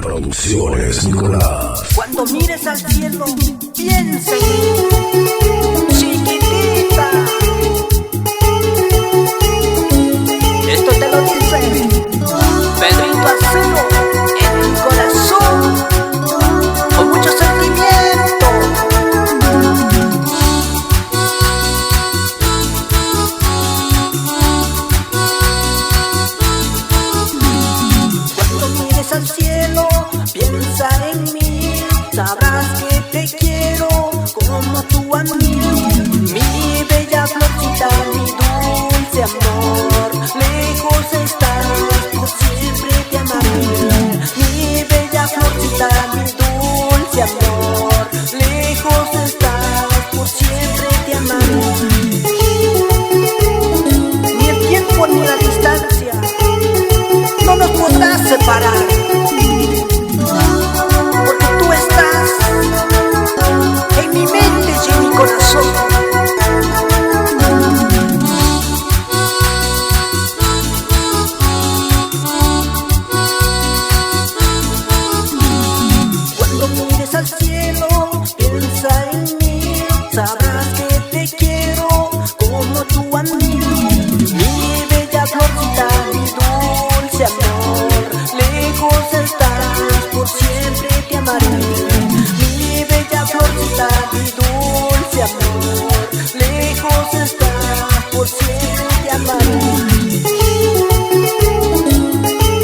Producciones Nicolás. Cuando mires al cielo, piensa en mí, chiquitita. Esto te lo dice Pedrito Acero en mi corazón, con mucho sentimiento. Cuando mires al cielo, piensa en mí, sabrás que te quiero como tú a mí. Mi bella florcita, mi dulce amor, lejos estás, por siempre te amaré. Mi bella florcita, mi dulce amor, lejos estás, por siempre te amaré. Ni el tiempo ni la distancia no nos podrá separar, porque tú estás en mi mente y en mi corazón. Cuando mires al cielo, piensa en mí, sabrás que te quiero como tú a mí. Mi bella florcita, mi dulce amor, lejos estás, por siempre te amaré. Mi bella florcita, mi dulce amor, lejos estás, por siempre te amaré.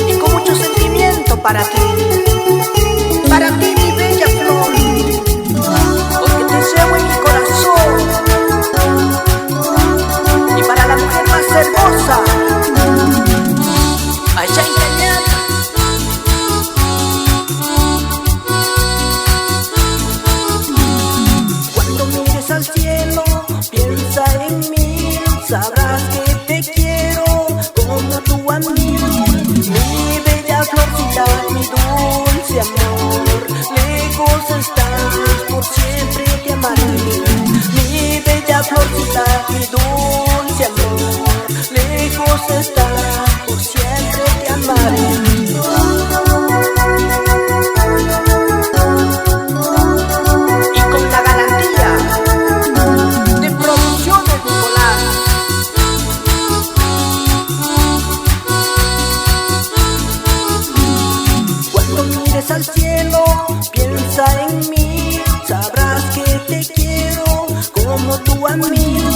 Y con mucho sentimiento para ti mi bella flor, porque te llevo en mi corazón. Y para la mujer más hermosa, allá en Cañada. Cuando mires al cielo, piensa en mí, sabrás que te quiero como tú a mí. Mi bella florcita, mi dulce amor, lejos estás, por siempre te amaré. Mi bella florcita, mi dulce amor, lejos estás, por siempre te amaré. Y con la garantía de Producciones Nicolás. Cuando mires al cielo, piensa en mí, sabrás que te quiero como tú a mí.